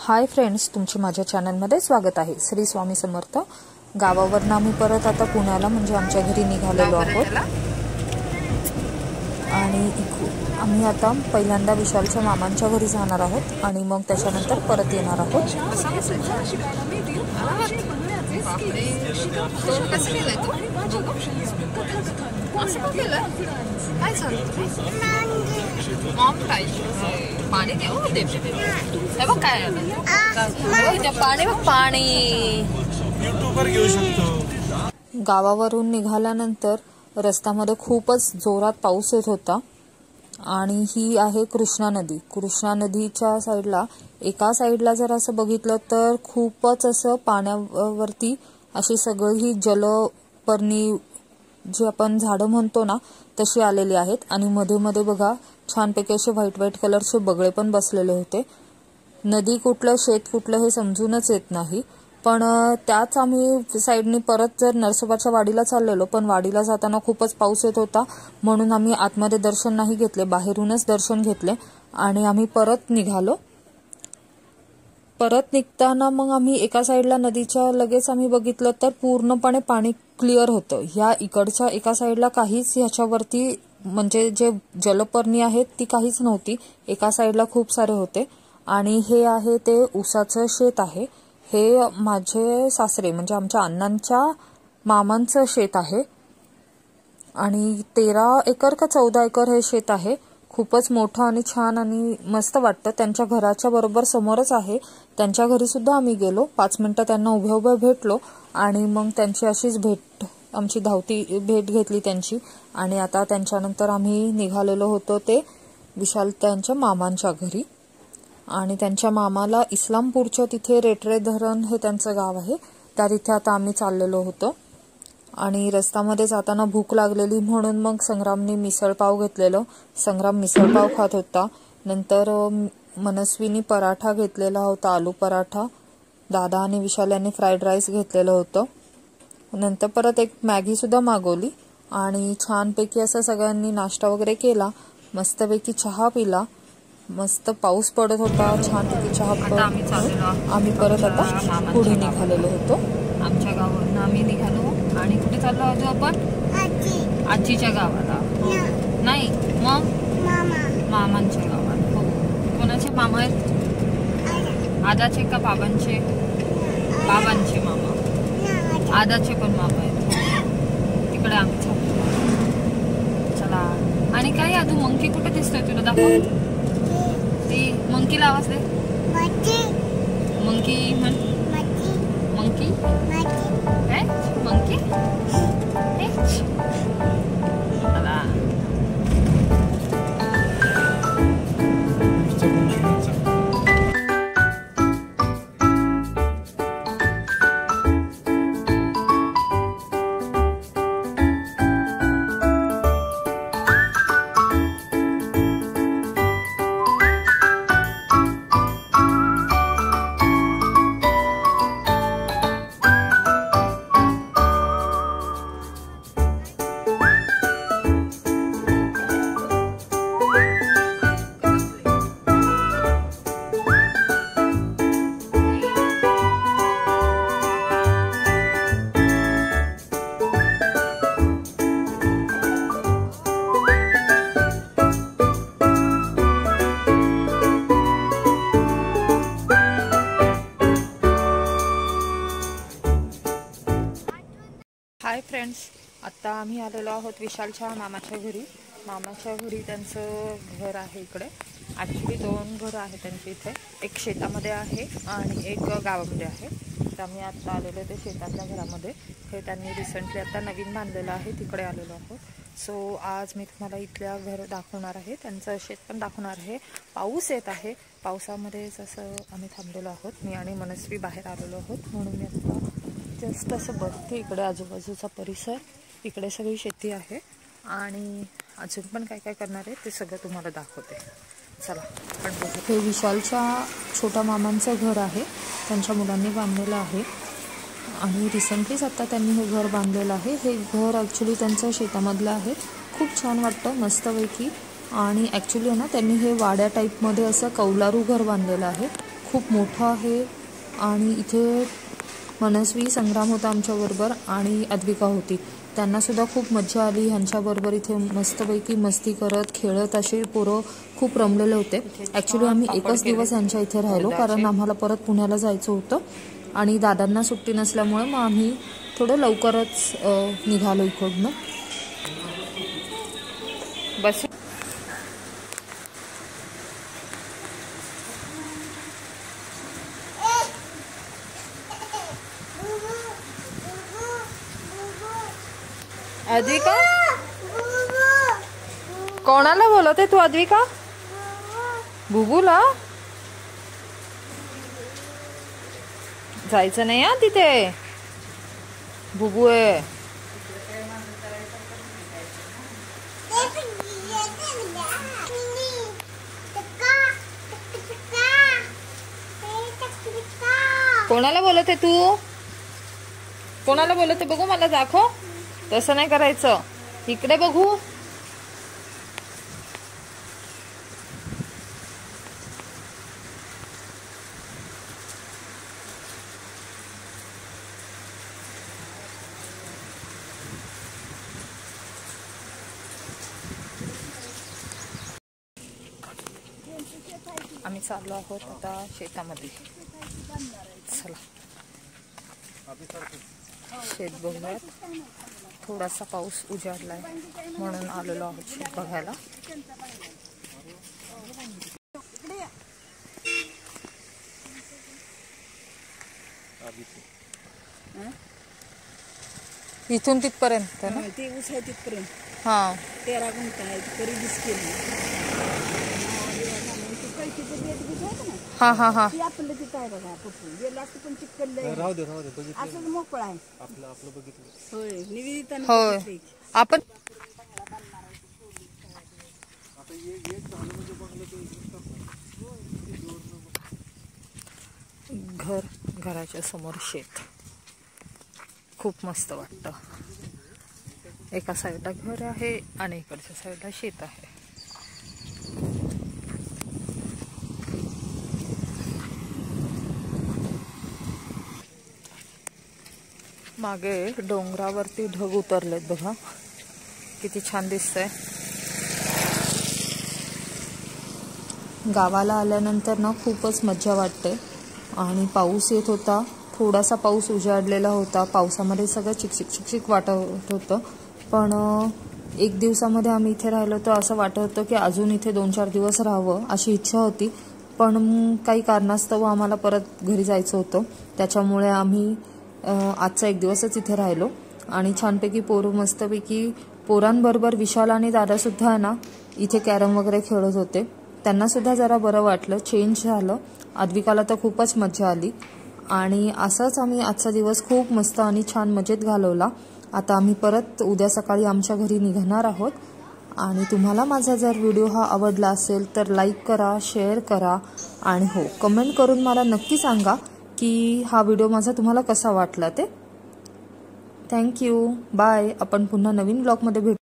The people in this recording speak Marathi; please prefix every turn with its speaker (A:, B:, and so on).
A: हाय फ्रेंड्स, तुमचे माझ्या चॅनलमध्ये स्वागत आहे। श्री स्वामी समर्थ। गावावरून आम्ही परत आता पुण्याला म्हणजे आमच्या घरी निघालेलो आहोत आणि आम्ही आता पहिल्यांदा विशालच्या मामांच्या घरी जाणार आहोत आणि मग त्याच्यानंतर परत येणार आहोत। गावावरून निघाल्यानंतर रस्त्यामध्ये खूपच जोरात पाऊस येत होता आणि ही आहे कृष्णा नदी। कृष्णा नदीच्या साइडला एका साइडला जर असं बघितलं तर खूपच असं पाण्यावरती अशी सगळी जलपर्णी जे आपण झाडं म्हणतो ना तशी आलेली आहेत आणि मध्ये मध्ये बघा छानपैकी असे व्हाईट कलरचे बगळे पण बसलेले होते। नदी कुठलं शेत कुठलं हे समजूनच येत नाही, पण त्याच आम्ही साइडनी परत जर नरसोबाच्या वाडीला चाललेलो, पण वाडीला जाताना खूपच पाऊस येत होता म्हणून आम्ही आतमध्ये दर्शन नाही घेतले, बाहेरूनच दर्शन घेतले आणि आम्ही परत निघालो। परत निघताना मग आम्ही एका साइडला नदीच्या लगेच आम्ही बघितलं तर पूर्णपणे पाणी क्लिअर होतं। ह्या इकडच्या एका साइडला काहीच ह्याच्यावरती म्हणजे जे जलपर्णी आहेत ती काहीच नव्हती, एका साइडला खूप सारे होते। आणि हे आहे ते ऊसाचं शेत आहे। हे माझे सासरे म्हणजे आमच्या अण्णांच्या मामांचं शेत आहे आणि 13 एकर का 14 एकर हे शेत आहे। खूपच मोठं आणि छान आणि मस्त वाटतं। त्यांच्या घराच्या बरोबर समोरच आहे। त्यांच्या घरी सुद्धा आम्ही गेलो, 5 मिनिटं त्यांना उभे भेटलो आणि मग त्यांची अशीच आमची धावती भेट घेतली त्यांची आणि आता त्यांच्यानंतर आम्ही निघालेलो होतो ते विशाल त्यांच्या मामांच्या घरी आणि त्यांच्या मामाला इस्लामपूरच्या तिथे रेटरे धरण हे त्यांचं गाव आहे, त्या तिथे आता आम्ही चाललेलो होतो आणि रस्त्यामध्ये जाताना भूक लागलेली म्हणून मग संग्रामने मिसळपाव घेतलेलं। संग्राम मिसळपाव खात होता, नंतर मनस्वीनी पराठा घेतलेला होता, आलू पराठा। दादा आणि विशाल यांनी फ्राईड राईस घेतलेलं होतं। नंतर परत एक मॅगी सुद्धा मागवली आणि छानपैकी असं सगळ्यांनी नाश्ता वगैरे केला, मस्तपैकी चहा पिला। मस्त पाऊस पडत होता, छानपैकी चहा पिऊन आम्ही परत आता पुढे निघालेलो होतो।
B: आमच्या गावावरून आम्ही निघालो आणि कुठे चाललो होतो आपण? आजीच्या गावाला। नाही मग मामांच्या गावात। हो, कोणाचे मामा आहेत? आदाचे का बाबांचे? बाबांचे मामा, आदाचे पण मामा आहेत। तिकडे आम्ही चाललो। चला। आणि काय आदू मंकी कुठे दिसतोय तुला? दाखव ती मंकीला आवाज दे। मंकी म्हण। Monkey monkey.
A: हाय फ्रेंड्स, आता आम्ही आलेलो आहोत विशालच्या मामाच्या घरी। मामाच्या घरी त्यांचं घर आहे इकडे। ॲक्च्युली 2 घरं आहेत त्यांच्या इथे, एक शेतामध्ये आहे आणि एक गावामध्ये आहे। तर आम्ही आता आलेलो ते शेतातल्या घरामध्ये, हे त्यांनी रिसेंटली आता नवीन बांधलेलं आहे, तिकडे आलेलो आहोत। सो आज मी तुम्हाला इथल्या घर दाखवणार आहे, त्यांचं शेत पण दाखवणार आहे। पाऊस येत आहे, पावसामध्येच असं आम्ही थांबलेलो आहोत। मी आणि मनस्वी बाहेर आलेलो आहोत म्हणून मी आता जस्ट असं बघते इकडे आजूबाजूचा परिसर। इकडे सगळी शेती आहे आणि अजून पण काय काय करणार आहे ते सगळं तुम्हाला दाखवते। चला पण हे विशालच्या छोट्या मामांचं घर आहे, त्यांच्या मुलांनी बांधलेलं आहे आणि रिसेंटलीच आता त्यांनी हे घर बांधलेलं आहे। हे घर ॲक्च्युली त्यांचं शेतामधलं आहे, खूप छान वाटतं मस्तपैकी। आणि ॲक्च्युली आहे ना त्यांनी हे वाड्या टाईपमध्ये असं कौलारू घर बांधलेलं आहे, खूप मोठं आहे आणि इथे मनस्वी संग्राम होता आमच्याबरोबर आणि अद्विका होती. त्यांनासुद्धा खूप मजा आली. ह्यांच्याबरोबर इथे मस्तपैकी मस्ती करत खेळत असे पोरं खूप रमलेले होते. ॲक्च्युली आम्ही एकच दिवस यांच्या इथे राहिलो कारण आम्हाला परत पुण्याला जायचं होतं आणि दादांना सुट्टी नसल्यामुळे मग आम्ही थोडं लवकरच निघालो इकडनं.
B: बस अद्विका, कोणाला बोलवते तू अद्विका? बुबूला? जायचं नाही हा तिथे, बुबू आहे. कोणाला बोलवते तू? कोणाला बोलवते बघू, मला दाखव. तसं नाही करायचं, इकडे बघू. आम्ही चाललो आहोत आता शेतामध्ये. चला शेत बघूयात. थोडासा पाऊस उजाडलाय म्हणून आलेलो आहोत शेत बघायला. इथून तिथपर्यंत ना?
C: ते ऊस आहे तिथपर्यंत.
A: हा
C: 13 गुंठ आहे. खरेदीच केली.
A: हा हा हा
C: ती आपलं तिथं आहे बघा. गेलं असतं पण चिकललंय.
D: राहू दे बघितलं.
C: असंच मोकळं आहे.
D: आपलं बघितलं.
C: होय निवेदिता.
A: होय. आपण घराच्या समोर शेत खूप मस्त वाटतं. एका साईडला घर आहे आणि इकडच्या साईडला शेत आहे. मागे डोंगरावरती ढग उतरलेत बघा, किती छान दिसतंय. गावाला आल्यानंतर ना खूपच मज्जा वाटते. आणि पाऊस येत होता, थोडासा पाऊस उजाडलेला होता. पावसामध्ये सगळं चिकचिक चिकचिक वाटत होतं. पण एक दिवसामध्ये आम्ही इथे राहिलो तर असं वाटत होतं की अजून इथे 2-4 दिवस राहावं अशी इच्छा होती. पण काही कारणास्तव आम्हाला परत घरी जायचं होतं. त्याच्यामुळे आम्ही आजचा एक दिवसच इथे राहिलो. आणि छानपैकी मस्तपैकी पोरांबरोबर विशाल आणि दादासुद्धा आहे ना इथे कॅरम वगैरे खेळत होते. त्यांनासुद्धा जरा बरं वाटलं, चेंज झालं. अद्विकाला तर खूपच मजा आली. आणि असंच आम्ही आजचा दिवस खूप मस्त आणि छान मजेत घालवला. आता आम्ही परत उद्या सकाळी आमच्या घरी निघणार आहोत. आणि तुम्हाला माझा जर व्हिडिओ हा आवडला असेल तर लाईक करा, शेअर करा आणि हो कमेंट करून मला नक्की सांगा की हा व्हिडिओ माझा तुम्हाला कसा वाटला ते. Thank you, bye. आपण पुन्हा नवीन ब्लॉगमध्ये भेटू.